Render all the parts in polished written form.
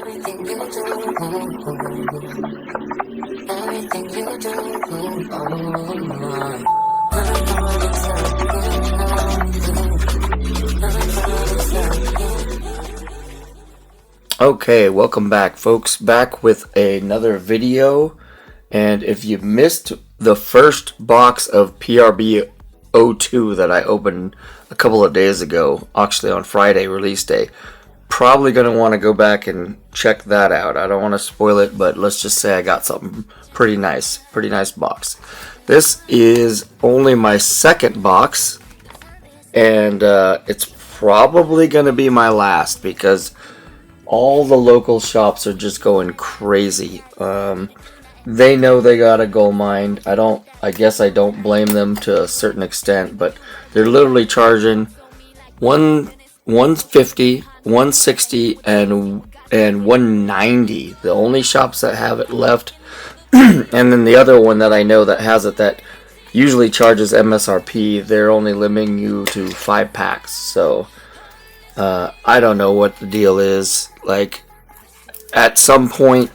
Everything you do, everything you do, Okay, welcome back, folks. Back with another video. And if you missed the first box of PRB 02 that I opened a couple of days ago, actually on Friday, release day, probably going to want to go back and check that out. I don't want to spoil it, but let's just say I got something pretty nice box. This is only my second box, and it's probably going to be my last because all the local shops are just going crazy. They know they got a gold mine. I guess I don't blame them to a certain extent, but they're literally charging 150, 160, and 190. The only shops that have it left, and then the other one that I know that has it that usually charges MSRP, they're only limiting you to 5 packs. So I don't know what the deal is. Like, at some point,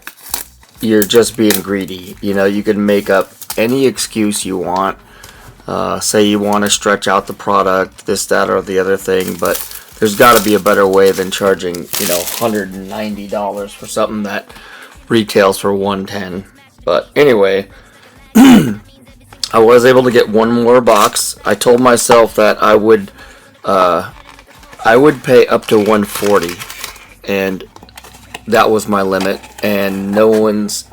you're just being greedy. You know, you can make up any excuse you want. Say you want to stretch out the product, this, that, or the other thing, but there's got to be a better way than charging, $190 for something that retails for $110. But anyway, I was able to get one more box. I told myself that I would pay up to 140, and that was my limit, and no one's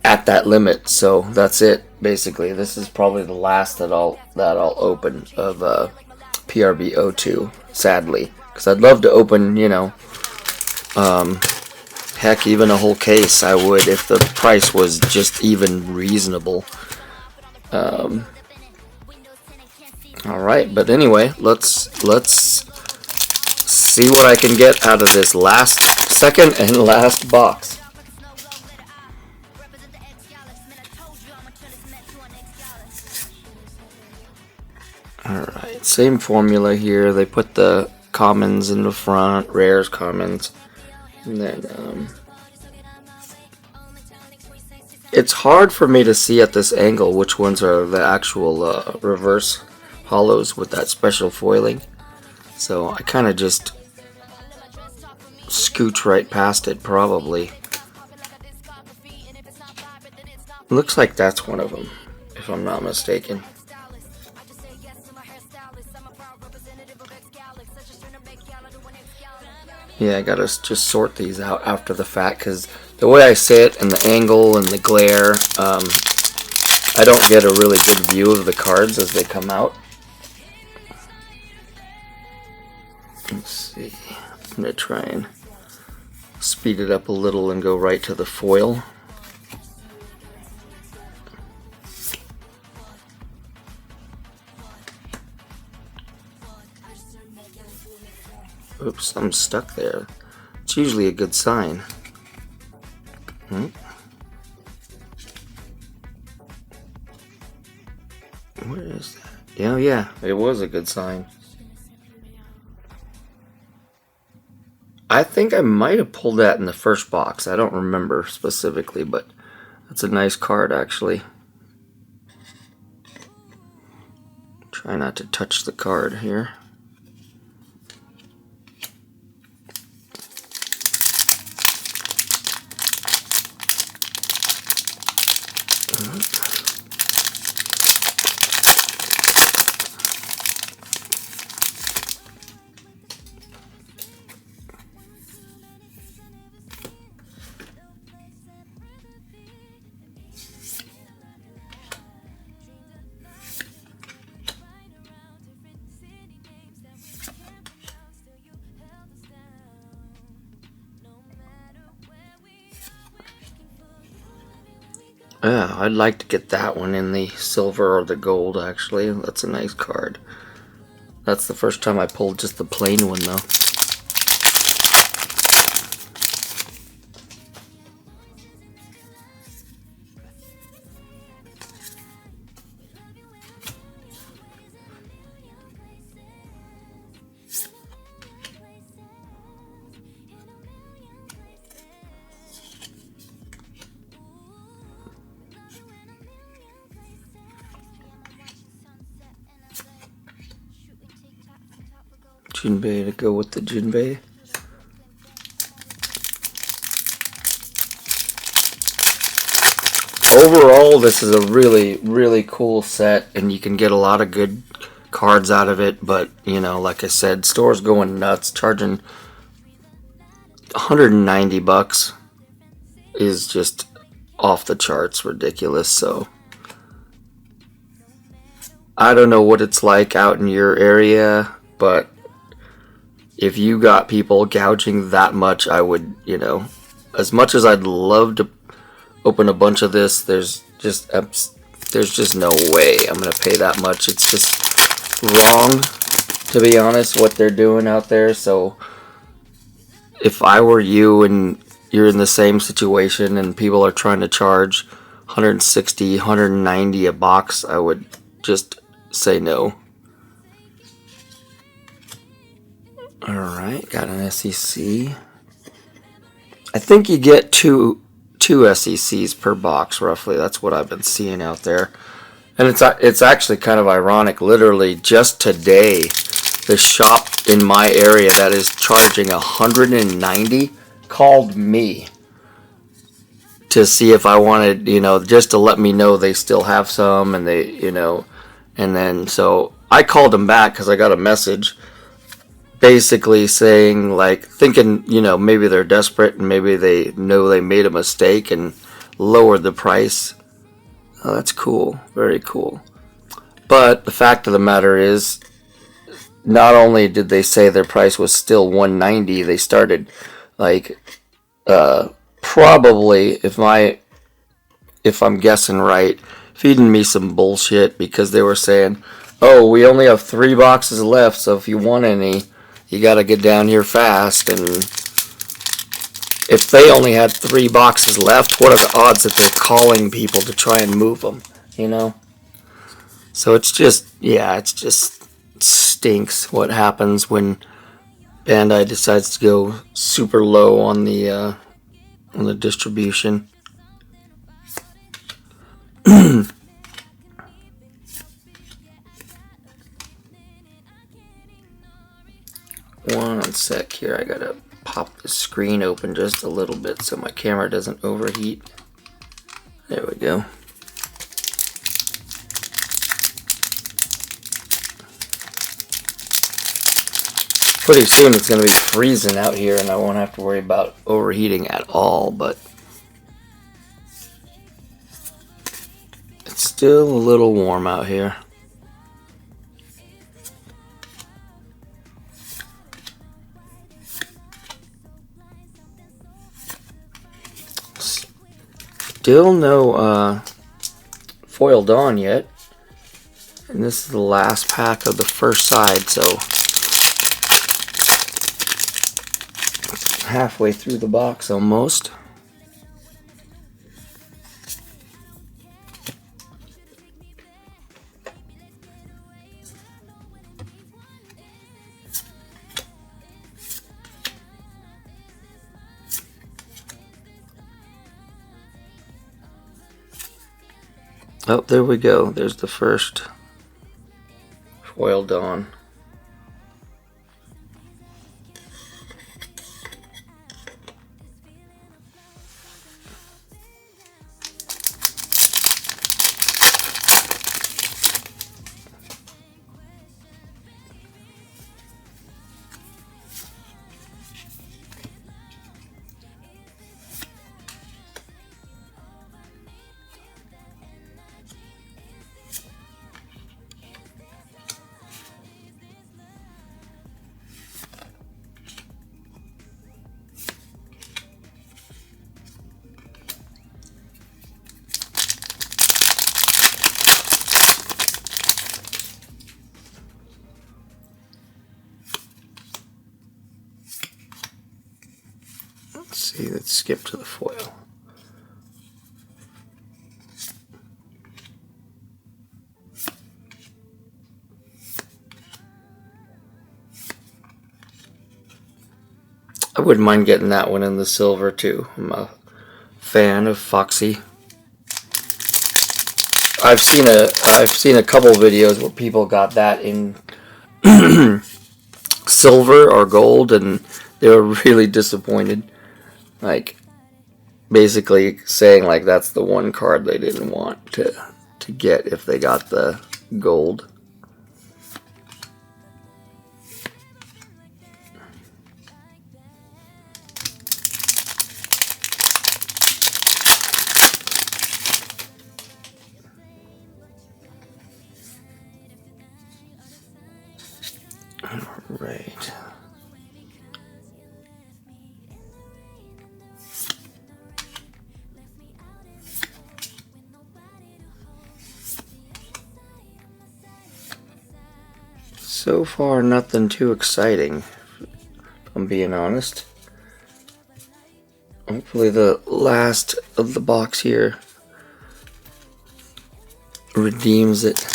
at that limit, so that's it. Basically, this is probably the last that I'll open of PRB 02, sadly, because I'd love to open, heck, even a whole case. I would if the price was just even reasonable. All right, but anyway, let's see what I can get out of this second and last box. Alright, same formula here. They put the commons in the front, rares, commons, and then it's hard for me to see at this angle which ones are the actual reverse hollows with that special foiling. So I kind of just scooch right past it, probably. Looks like that's one of them, if I'm not mistaken. Yeah, I gotta just sort these out after the fact, because the way I sit and the angle and the glare, I don't get a really good view of the cards as they come out. Let's see. I'm going to try and speed it up a little and go right to the foil. Oops, I'm stuck there. It's usually a good sign. Where is that? Yeah, it was a good sign. I think I might have pulled that in the first box. I don't remember specifically, but that's a nice card, actually. Try not to touch the card here. Yeah, I'd like to get that one in the silver or the gold, actually. That's a nice card. That's the first time I pulled just the plain one, though. Jinbei to go with the Jinbei. Overall, this is a really, really cool set, and you can get a lot of good cards out of it. But, you know, like I said, stores going nuts, charging $190 is just off the charts ridiculous. So I don't know what it's like out in your area, but if you got people gouging that much, I would, you know, as much as I'd love to open a bunch of this, there's just no way I'm gonna pay that much. It's just wrong, to be honest, what they're doing out there. So if I were you and you're in the same situation and people are trying to charge 160, 190 a box, I would just say no. Alright, got an SEC. I think you get two SECs per box, roughly. That's what I've been seeing out there. And it's actually kind of ironic. Literally, just today, the shop in my area that is charging 190 called me to see if I wanted, you know, just to let me know they still have some, and they, you know, and then so I called them back because I got a message basically saying, like, thinking, you know, maybe they're desperate and maybe they know they made a mistake and lowered the price. Oh, that's cool. Very cool. But the fact of the matter is, not only did they say their price was still $190, they started, like, probably, if I'm guessing right, feeding me some bullshit, because they were saying, oh, we only have 3 boxes left, so if you want any, you gotta get down here fast. And if they only had 3 boxes left, what are the odds that they're calling people to try and move them, you know? So it's just, yeah, it's just stinks what happens when Bandai decides to go super low on the distribution. One sec here, I gotta pop the screen open just a little bit so my camera doesn't overheat. There we go. Pretty soon it's gonna be freezing out here and I won't have to worry about overheating at all, but it's still a little warm out here. Still no foil dawn yet, and this is the last pack of the first side, so halfway through the box almost. Oh, there we go. There's the first foil dawn. See, let's skip to the foil. I wouldn't mind getting that one in the silver too. I'm a fan of Foxy. I've seen a couple videos where people got that in silver or gold, and they were really disappointed. Like, basically saying like that's the one card they didn't want to get if they got the gold. Right. So far, nothing too exciting, if I'm being honest. Hopefully the last of the box here redeems it.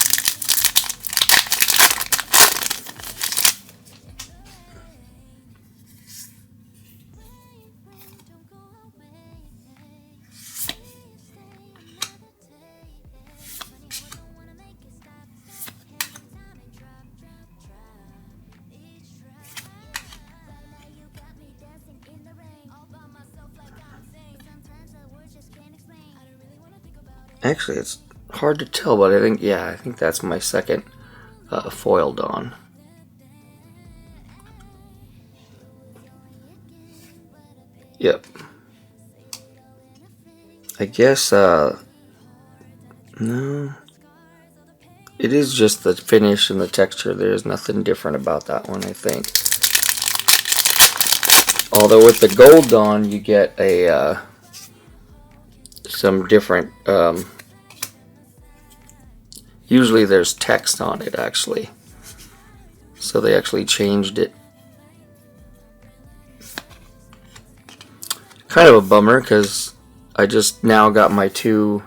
Actually, it's hard to tell, but I think that's my second foil Dawn. Yep. I guess, no. It is just the finish and the texture. There's nothing different about that one, I think. Although with the Gold Dawn, you get a, some different, usually there's text on it, actually. So they actually changed it. Kind of a bummer, because I just now got my two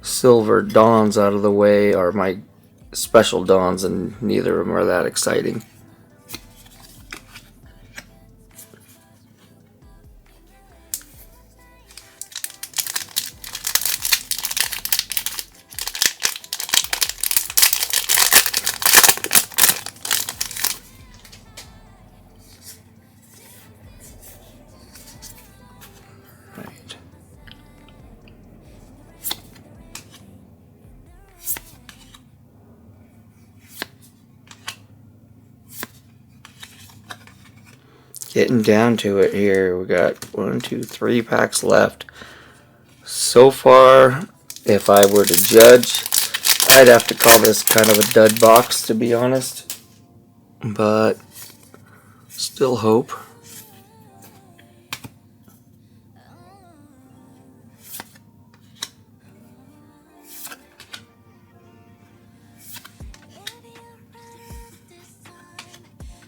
silver Dawns out of the way, or my special Dawns, and neither of them are that exciting. Right. Getting down to it here. We got 1, 2, 3 packs left. So far, if I were to judge, I'd have to call this kind of a dud box, to be honest. But still hope.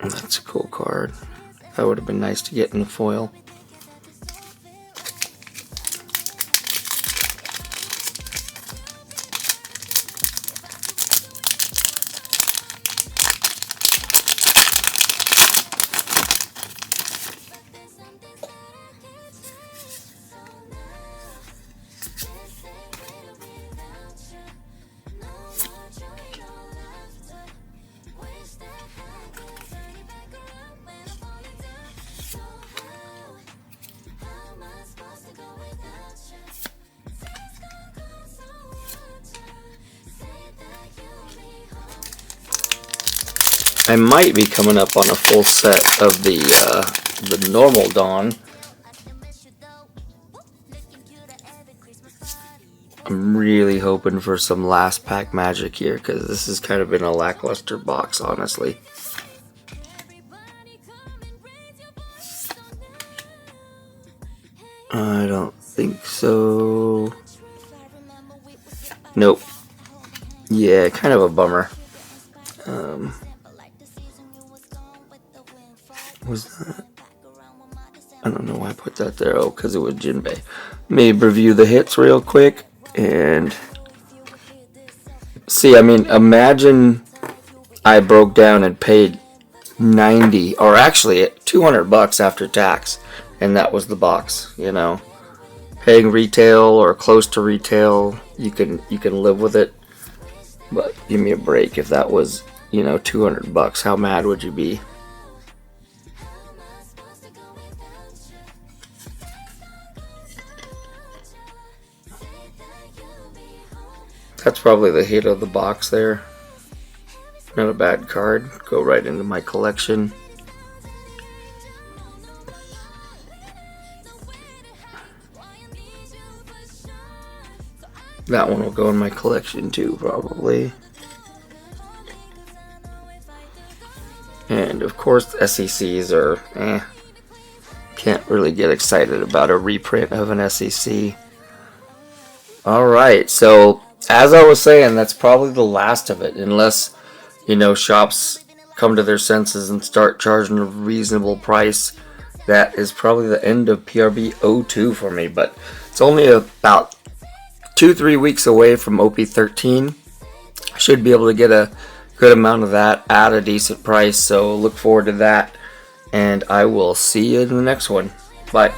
That's a cool card. That would have been nice to get in the foil. I might be coming up on a full set of the normal Dawn. I'm really hoping for some last pack magic here, because this has kind of been a lackluster box, honestly. I don't think so. Nope. Yeah, kind of a bummer. Was that? I don't know why I put that there. Oh, because it was Jinbei. Maybe review the hits real quick and see. I mean, imagine I broke down and paid 90, or actually $200 after tax, and that was the box. You know, paying retail or close to retail, you can live with it. But give me a break if that was, $200. How mad would you be? That's probably the hit of the box there. Not a bad card. Go right into my collection. That one will go in my collection too, probably. And of course, the SECs are can't really get excited about a reprint of an SEC. Alright, so as I was saying, that's probably the last of it, unless, shops come to their senses and start charging a reasonable price. That is probably the end of PRB 02 for me, but it's only about 2-3 weeks away from OP13. I should be able to get a good amount of that at a decent price, so look forward to that, and I will see you in the next one. Bye.